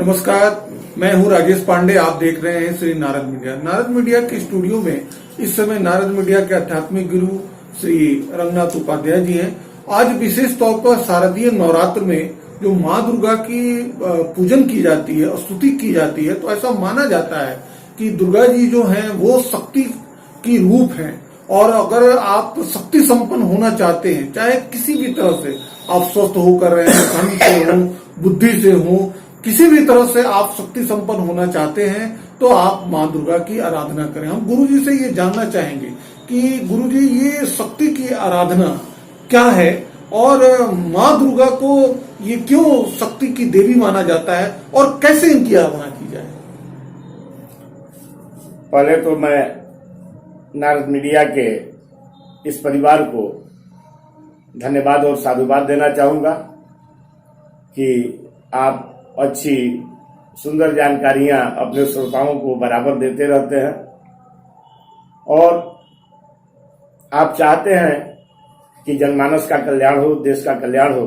नमस्कार, मैं हूं राजेश पांडे। आप देख रहे हैं श्री नारद मीडिया। नारद मीडिया के स्टूडियो में इस समय नारद मीडिया के आध्यात्मिक गुरु श्री रंगनाथ उपाध्याय जी हैं। आज विशेष तौर पर शारदीय नवरात्र में जो माँ दुर्गा की पूजन की जाती है और स्तुति की जाती है, तो ऐसा माना जाता है कि दुर्गा जी जो हैं वो शक्ति की रूप हैं। और अगर आप शक्ति संपन्न होना चाहते हैं, चाहे किसी भी तरह से आप स्वस्थ होकर रहे हैं, धन से हो, बुद्धि से हो, किसी भी तरह से आप शक्ति संपन्न होना चाहते हैं, तो आप माँ दुर्गा की आराधना करें। हम गुरु जी से ये जानना चाहेंगे कि गुरु जी, ये शक्ति की आराधना क्या है और माँ दुर्गा को ये क्यों शक्ति की देवी माना जाता है और कैसे इनकी आराधना की जाए। पहले तो मैं नारद मीडिया के इस परिवार को धन्यवाद और साधुवाद देना चाहूंगा कि आप अच्छी सुंदर जानकारियां अपने श्रोताओं को बराबर देते रहते हैं और आप चाहते हैं कि जनमानस का कल्याण हो, देश का कल्याण हो।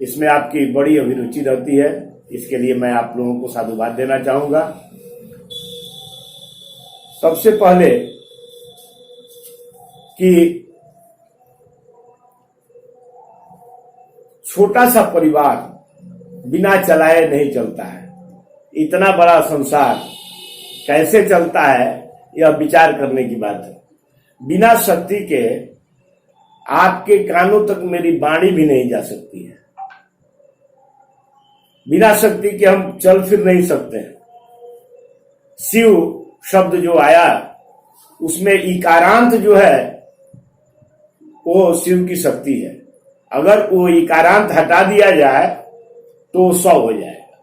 इसमें आपकी बड़ी अभिरुचि रहती है। इसके लिए मैं आप लोगों को साधुवाद देना चाहूंगा। सबसे पहले कि छोटा सा परिवार बिना चलाए नहीं चलता है। इतना बड़ा संसार कैसे चलता है, यह विचार करने की बात है। बिना शक्ति के आपके कानों तक मेरी वाणी भी नहीं जा सकती है। बिना शक्ति के हम चल फिर नहीं सकते हैं। शिव शब्द जो आया, उसमें इकारांत जो है वो शिव की शक्ति है। अगर वो इकारांत हटा दिया जाए तो 100 हो जाएगा।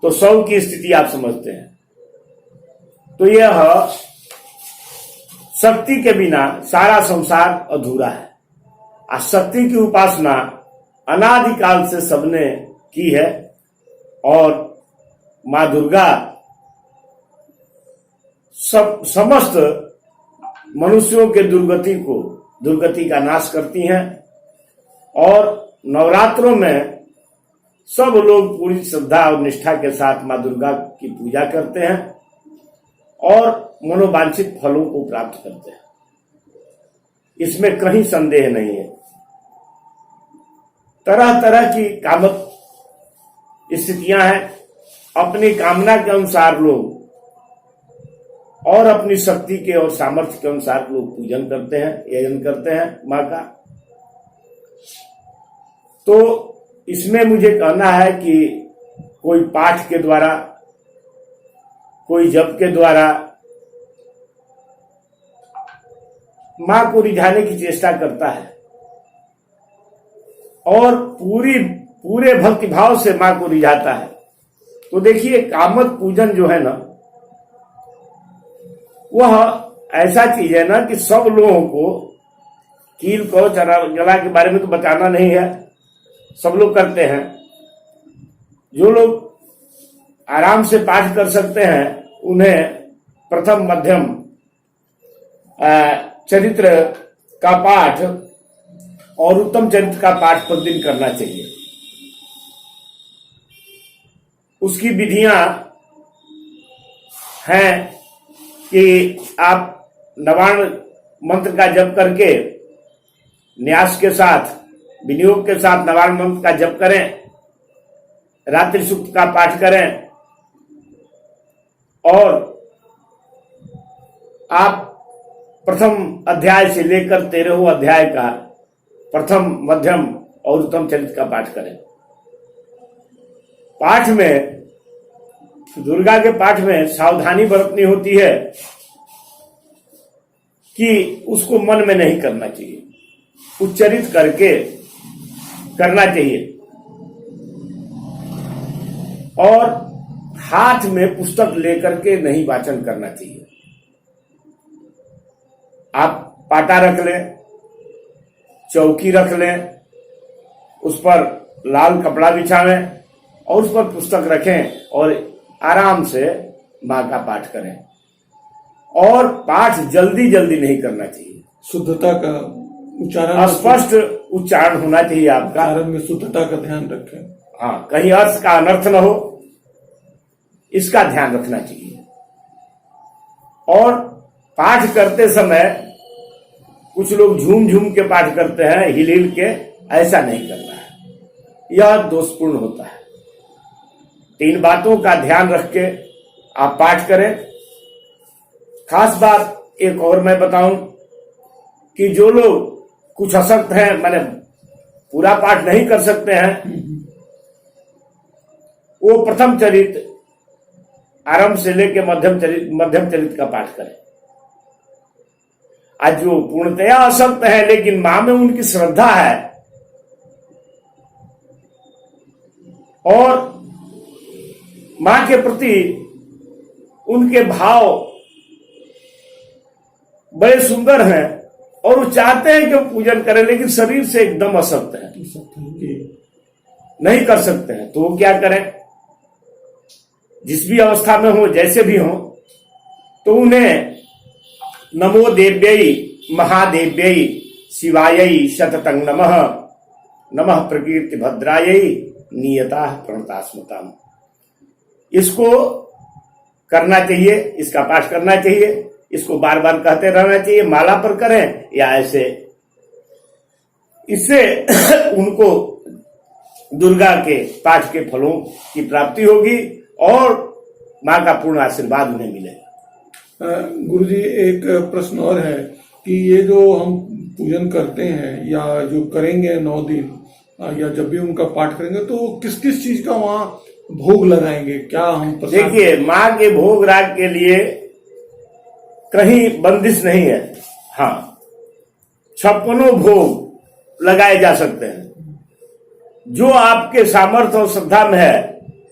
तो 100 की स्थिति आप समझते हैं। तो यह शक्ति के बिना सारा संसार अधूरा है। और शक्ति की उपासना अनादिकाल से सबने की है और माँ दुर्गा समस्त मनुष्यों के दुर्गति का नाश करती हैं। और नवरात्रों में सब लोग पूरी श्रद्धा और निष्ठा के साथ माँ दुर्गा की पूजा करते हैं और मनोवांछित फलों को प्राप्त करते हैं। इसमें कहीं संदेह नहीं है। तरह तरह की कामक स्थितियां हैं। अपनी कामना के अनुसार लोग और अपनी शक्ति के और सामर्थ्य के अनुसार लोग पूजन करते हैं, यजन करते हैं माँ का। तो इसमें मुझे कहना है कि कोई पाठ के द्वारा, कोई जप के द्वारा माँ को रिझाने की चेष्टा करता है और पूरे भक्तिभाव से माँ को रिझाता है। तो देखिए, कामक पूजन जो है ना, वह ऐसा चीज है ना कि सब लोगों को कील कवच गला के बारे में तो बताना नहीं है, सब लोग करते हैं। जो लोग आराम से पाठ कर सकते हैं, उन्हें प्रथम मध्यम चरित्र का पाठ और उत्तम चरित्र का पाठ प्रतिदिन करना चाहिए। उसकी विधियां हैं कि आप नवार्ण मंत्र का जप करके न्यास के साथ, विनियोग के साथ नवार्ण मंत्र का जप करें, रात्रि सूक्त का पाठ करें और आप प्रथम अध्याय से लेकर 13वें अध्याय का प्रथम, मध्यम और उत्तम चरित्र का पाठ करें। पाठ में, दुर्गा के पाठ में सावधानी बरतनी होती है कि उसको मन में नहीं करना चाहिए, उच्चरित करके करना चाहिए। और हाथ में पुस्तक लेकर के नहीं वाचन करना चाहिए। आप पाटा रख लें, चौकी रख लें, उस पर लाल कपड़ा बिछावें और उस पर पुस्तक रखें और आराम से माँ का पाठ करें। और पाठ जल्दी जल्दी नहीं करना चाहिए। शुद्धता का उच्चारण, स्पष्ट उच्चारण होना चाहिए आपका। उच्चारण में शुद्धता का ध्यान रखें। हाँ, कहीं अर्थ का अनर्थ न हो, इसका ध्यान रखना चाहिए। और पाठ करते समय कुछ लोग झूम झूम के पाठ करते हैं, हिल हिल के, ऐसा नहीं करना है, यह दोषपूर्ण होता है। 3 बातों का ध्यान रख के आप पाठ करें। खास बात एक और मैं बताऊं कि जो लोग कुछ अशक्त हैं, माने पूरा पाठ नहीं कर सकते हैं, वो प्रथम चरित आरंभ से लेकर मध्यम चरित का पाठ करें। आज जो पूर्णतया अशक्त है लेकिन मां में उनकी श्रद्धा है और मां के प्रति उनके भाव बड़े सुंदर हैं और वो चाहते हैं कि वो पूजन करें, लेकिन शरीर से एकदम अशक्त है, नहीं कर सकते हैं, तो वो क्या करें? जिस भी अवस्था में हो, जैसे भी हो, तो उन्हें नमो देव्यै महादेव्यै शिवायै शततं नमः, नमः प्रकीर्ति भद्रायै नियता प्रणतास्मताम, इसको करना चाहिए, इसका पाठ करना चाहिए, इसको बार बार कहते रहना चाहिए। माला पर करें या ऐसे, इससे उनको दुर्गा के पाठ के फलों की प्राप्ति होगी और मां का पूर्ण आशीर्वाद उन्हें मिलेगा। गुरुजी, एक प्रश्न और है कि ये जो हम पूजन करते हैं या जो करेंगे 9 दिन या जब भी उनका पाठ करेंगे, तो किस किस चीज का वहाँ भोग लगाएंगे? क्या हम देखिए, माँ के भोग राग के लिए कहीं बंदिश नहीं है। हाँ, 56 भोग लगाए जा सकते हैं, जो आपके सामर्थ्य और श्रद्धा में है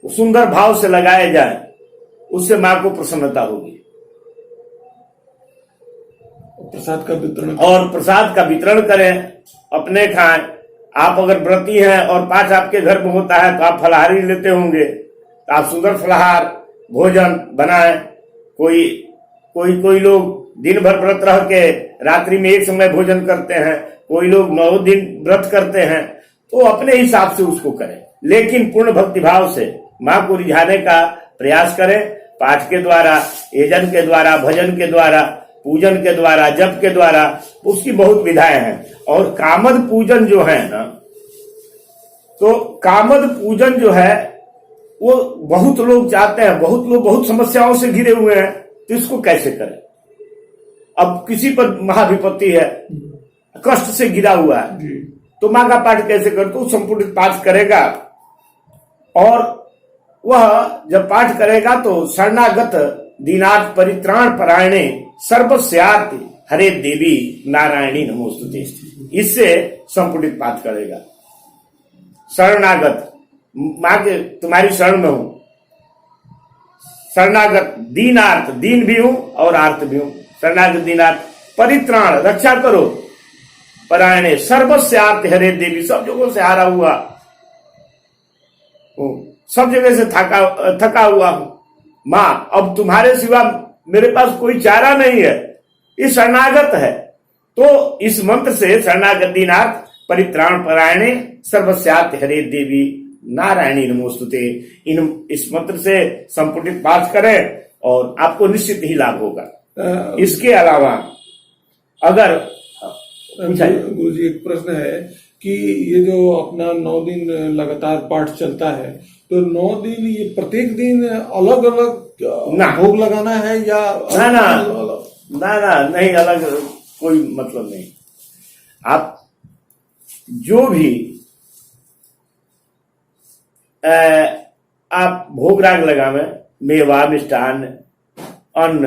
सुंदर भाव से लगाए जाए, उससे माँ को प्रसन्नता होगी। प्रसाद का वितरण करें, अपने खाएं। आप अगर व्रती हैं और पाठ आपके घर में होता है तो आप फलाहारी लेते होंगे, तो आप सुंदर फलाहार भोजन बनाएं। कोई लोग दिन भर व्रत रह के रात्रि में एक समय भोजन करते हैं, कोई लोग 9 दिन व्रत करते हैं, तो अपने हिसाब से उसको करें, लेकिन पूर्ण भक्ति भाव से मां को रिझाने का प्रयास करें। पाठ के द्वारा, यजन के द्वारा, भजन के द्वारा, पूजन के द्वारा, जप के द्वारा, उसकी बहुत विधाएं हैं। और कामद पूजन जो है ना, तो कामद पूजन जो है वो बहुत लोग चाहते हैं, बहुत लोग बहुत समस्याओं से घिरे हुए हैं, तो इसको कैसे करें? अब किसी पर महाविपत्ति है, कष्ट से घिरा हुआ है, तो मां का पाठ कैसे कर? तो संपूर्ण पाठ करेगा और वह जब पाठ करेगा तो शरणागत दीनार्थ परित्राण परायणे सर्वस्यार्थ हरे देवी नारायणी नमोस्तुते, इससे संपूर्णित पाठ करेगा। शरणागत, मां के तुम्हारी शरण में हूं, शरणागत दीनार्थ, दीन भी हूं और आर्थ भी हूं, शरणागत दीनार्थ परित्राण, रक्षा करो, परायणे सर्वस्यार्थ हरे देवी, सब जगहों से हारा हुआ, सब जगह से थका हुआ हूं मां, अब तुम्हारे सिवा मेरे पास कोई चारा नहीं है, ये शरणागत है। तो इस मंत्र से शरणागत दीनार्थ परित्राण परायणे सर्वस्यार्थ हरे देवी नारायणी नमोस्तुते, इस मंत्र से संपुटित पाठ करें और आपको निश्चित ही लाभ होगा। इसके अलावा अगर गुरुजी, एक प्रश्न है कि ये जो अपना 9 दिन लगातार पाठ चलता है, तो 9 दिन ये प्रत्येक दिन अलग अलग भोग लगाना है या ना नहीं, अलग कोई मतलब नहीं। आप जो भी आप भोग राग लगावे, मेवा मिष्टान अन्न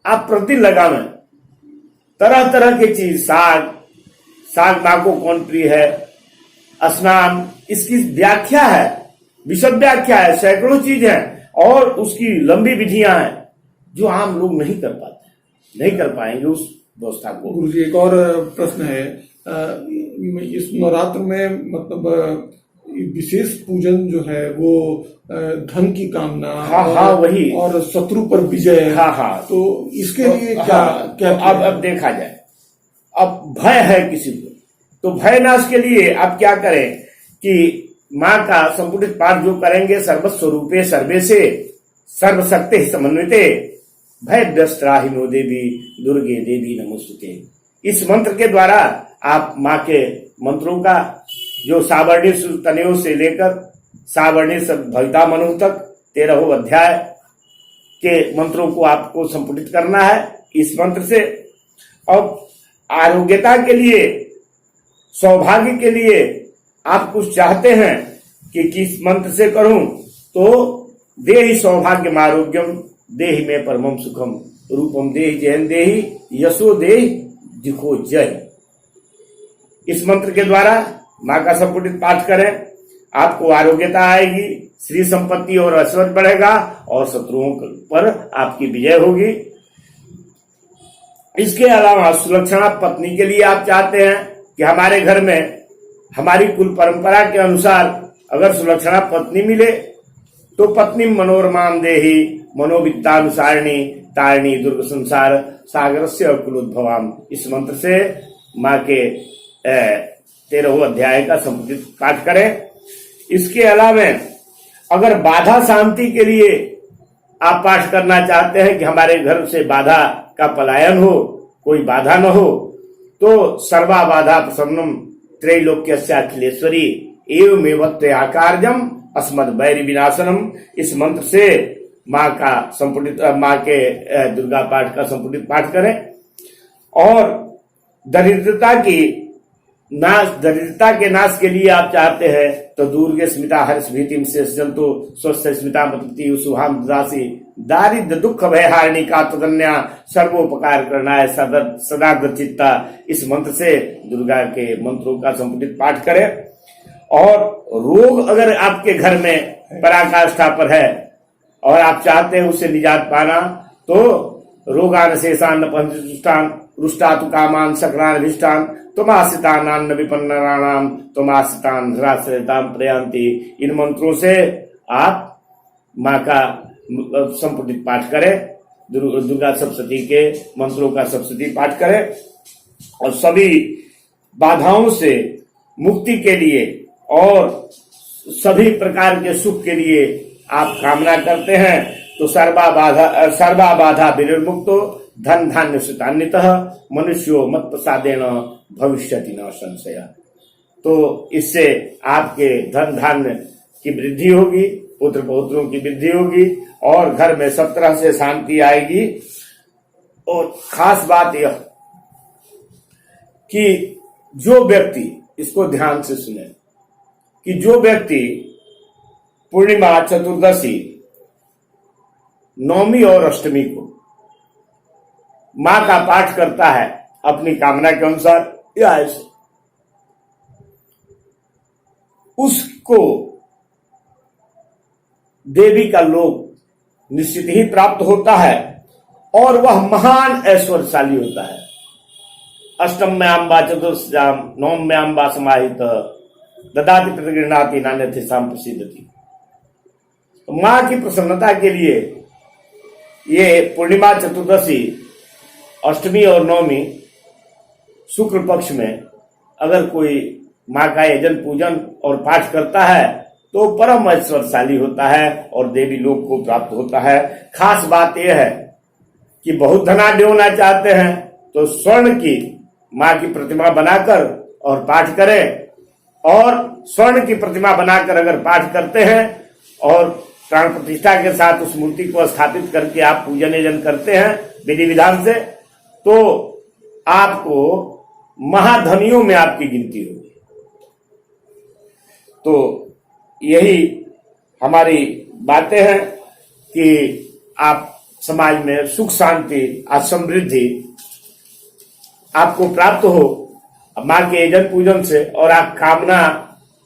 आप प्रतिदिन लगावे, तरह तरह की चीज, साग मां को कौन प्रिय है, स्नान, इसकी व्याख्या है, विशद व्याख्या है, सैकड़ों चीज है और उसकी लंबी विधियां हैं जो आम लोग नहीं कर पाते, नहीं कर पाएंगे उस व्यवस्था को। गुरुजी, एक और प्रश्न है, इस नवरात्र में मतलब विशेष पूजन जो है वो धन की कामना, हाँ, वही, और शत्रु पर विजय, हाँ, तो इसके लिए क्या अब देखा जाए, अब भय है किसी को, तो भय नाश के लिए आप क्या करें कि माँ का संपुटित पाठ जो करेंगे, सर्वस्वरूपे सर्वे से सर्वशक्ति समन्विते भयद्रष्टाहिनो देवी दुर्गे देवी नमोस्तुते। इस मंत्र के द्वारा आप माँ के मंत्रों का जो सावर्णी तनयों से लेकर सावर्णी भविता मनु तक 13 अध्याय के मंत्रों को आपको संपुटित करना है इस मंत्र से। और आरोग्यता के लिए, सौभाग्य के लिए आप कुछ चाहते हैं कि किस मंत्र से करूं, तो देहि सौभाग्यम आरोग्यम देहि में परमम सुखम रूपम देहि जयन देहि यशो देहि दिखो जय। इस मंत्र के द्वारा माँ का संपुटित पाठ करें, आपको आरोग्यता आएगी, श्री संपत्ति और ऐश्वर्य बढ़ेगा और शत्रुओं पर आपकी विजय होगी। इसके अलावा सुलक्षणा पत्नी के लिए आप चाहते हैं कि हमारे घर में हमारी कुल परंपरा के अनुसार अगर सुलक्षणा पत्नी मिले तो पत्नी मनोरमाम देहि मनोवित्तानुसारिणी तारिणी दुर्ग संसार सागर से कुलोद्भवाम। इस मंत्र से माँ के 13 अध्याय का संपुटित पाठ करें। इसके अलावा अगर बाधा शांति के लिए आप पाठ करना चाहते हैं कि हमारे घर से बाधा का पलायन हो, कोई बाधा न हो, तो सर्वा बाधा प्रसन्नम त्रैलोक्यस्य अखिलेश्वरी एवमेवत्ते आकार्यम अस्मद वैरि विनाशनम। इस मंत्र से माँ का संपुटित, माँ के दुर्गा पाठ का संपुटित पाठ करें। और दरिद्रता के नाश के लिए आप चाहते हैं तो दुर्गे स्मिता हर्ष भीतिम से जंतु स्वस्थ स्मिता मति सुहाम दासी दारिद्र दुख भयहारिणी का तदन्या सर्वोपकार करना है सदा चित्ता। इस मंत्र से दुर्गा के मंत्रों का संपुटित पाठ करें। और रोग अगर आपके घर में पराकाष्ठा पर है और आप चाहते हैं उससे निजात पाना, तो रोगान शेषान पंचुष्टान रुष्टातु कामान सक्रान अभिष्टान तुमाश्रितान विपन्नानाम तुमाश्रितान धराश्रयताम प्रयांति। इन मंत्रों से आप माँ का संपुटित पाठ करें, दुर्गा सप्तशती के मंत्रों का सप्तशती पाठ करें। और सभी बाधाओं से मुक्ति के लिए और सभी प्रकार के सुख के लिए आप कामना करते हैं तो सर्वा बाधा विनिर्मुक्तो धन धान्य सुतान्वितः मनुष्यो मत प्रसादेन भविष्यति न संशय। तो इससे आपके धन धान्य की वृद्धि होगी, पुत्र पौत्रों की वृद्धि होगी और घर में सब तरह से शांति आएगी। और खास बात यह कि जो व्यक्ति, इसको ध्यान से सुने, कि जो व्यक्ति पूर्णिमा, चतुर्दशी, नवमी और अष्टमी को माँ का पाठ करता है अपनी कामना के अनुसार या ऐसे, उसको देवी का लोक निश्चित ही प्राप्त होता है और वह महान ऐश्वर्यशाली होता है। अष्टम में अम्बा चतुर्थ्याम नवम में अम्बा समाहित ददाति प्रतिगृह्णाति नान्यथे साम प्रसिद्धति। माँ की प्रसन्नता के लिए ये पूर्णिमा, चतुर्दशी, अष्टमी और नवमी शुक्ल पक्ष में अगर कोई माँ का यजन पूजन और पाठ करता है तो परम ऐश्वर्यशाली होता है और देवी लोक को प्राप्त होता है। खास बात यह है कि बहुत धनाढ्य होना चाहते हैं तो स्वर्ण की माँ की प्रतिमा बनाकर और पाठ करें। और स्वर्ण की प्रतिमा बनाकर अगर पाठ करते हैं और प्राण प्रतिष्ठा के साथ उस मूर्ति को स्थापित करके आप पूजन यजन करते हैं विधि विधान से, तो आपको महाधनियों में आपकी गिनती होगी। तो यही हमारी बातें हैं कि आप समाज में सुख शांति और समृद्धि आपको प्राप्त हो माँ के यजन पूजन से, और आप कामना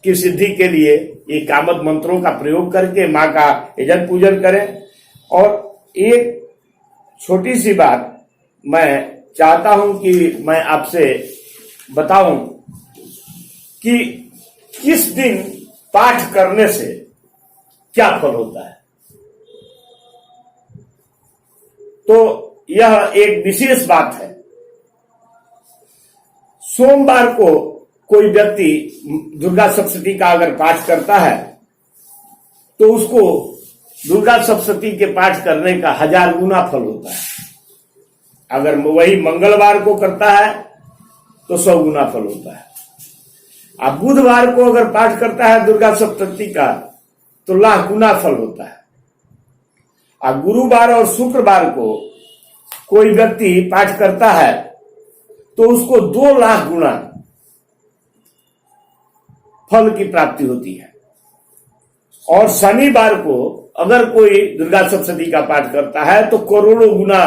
की सिद्धि के लिए ये कामद मंत्रों का प्रयोग करके माँ का यजन पूजन करें। और एक छोटी सी बात मैं चाहता हूं कि मैं आपसे बताऊं कि किस दिन पाठ करने से क्या फल होता है। तो यह एक विशेष बात है। सोमवार को कोई व्यक्ति दुर्गा सप्तशती का अगर पाठ करता है तो उसको दुर्गा सप्तशती के पाठ करने का 1000 गुना फल होता है। अगर वही मंगलवार को करता है तो 100 गुना फल होता है। अब बुधवार को अगर पाठ करता है दुर्गा सप्तशती का तो 1,00,000 गुना फल होता है। अब गुरुवार और शुक्रवार को कोई व्यक्ति पाठ करता है तो उसको 2,00,000 गुना फल की प्राप्ति होती है। और शनिवार को अगर कोई दुर्गा सप्तशती का पाठ करता है तो करोड़ों गुना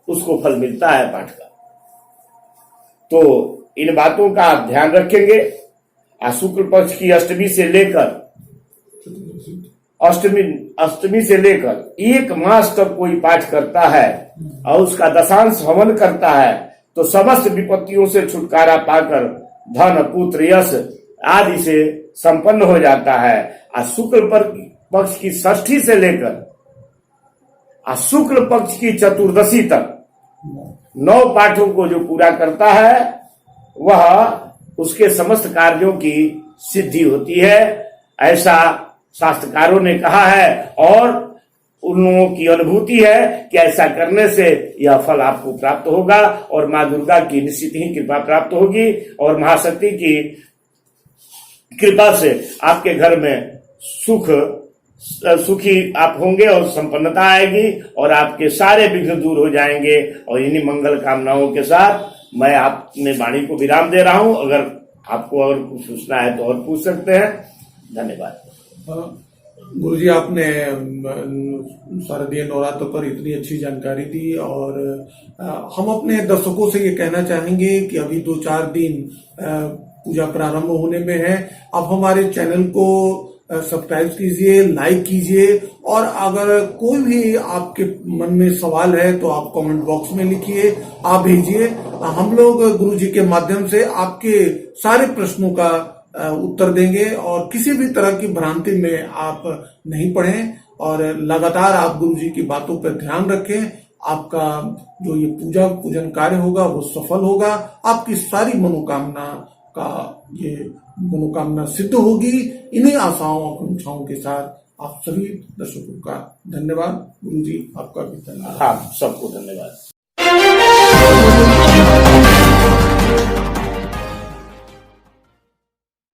उसको फल मिलता है पाठ का। तो इन बातों का आप ध्यान रखेंगे। शुक्ल पक्ष की अष्टमी से लेकर अष्टमी से लेकर 1 मास तक कोई पाठ करता है और उसका दशांश हवन करता है तो समस्त विपत्तियों से छुटकारा पाकर धन पुत्र यश आदि से संपन्न हो जाता है। शुक्ल पक्ष की षष्ठी से लेकर शुक्ल पक्ष की चतुर्दशी तक 9 पाठों को जो पूरा करता है वह उसके समस्त कार्यों की सिद्धि होती है, ऐसा शास्त्रकारों ने कहा है। और उन लोगों की अनुभूति है कि ऐसा करने से यह फल आपको प्राप्त होगा और मां दुर्गा की निश्चित ही कृपा प्राप्त होगी और महाशक्ति की कृपा से आपके घर में सुखी आप होंगे और संपन्नता आएगी और आपके सारे विघ्न दूर हो जाएंगे। और इन्हीं मंगल कामनाओं के साथ मैं अपने वाणी को विराम दे रहा हूं। अगर आपको और कुछ पूछना है तो और पूछ सकते हैं। धन्यवाद। गुरुजी, आपने शारदीय नवरात्र पर इतनी अच्छी जानकारी दी और हम अपने दर्शकों से ये कहना चाहेंगे कि अभी 2-4 दिन पूजा प्रारंभ होने में है। आप हमारे चैनल को सब्सक्राइब कीजिए, लाइक कीजिए और अगर कोई भी आपके मन में सवाल है तो आप कमेंट बॉक्स में लिखिए, आप भेजिए। हम लोग गुरुजी के माध्यम से आपके सारे प्रश्नों का उत्तर देंगे और किसी भी तरह की भ्रांति में आप नहीं पड़ें और लगातार आप गुरुजी की बातों पर ध्यान रखें। आपका जो ये पूजन कार्य होगा वो सफल होगा। आपकी सारी मनोकामना का ये मनोकामना सिद्ध होगी। इन्हीं आशाओं आकांक्षाओं के साथ आप सभी दर्शकों का धन्यवाद। गुरुजी, आपका भी धन्यवाद। आप सबको धन्यवाद।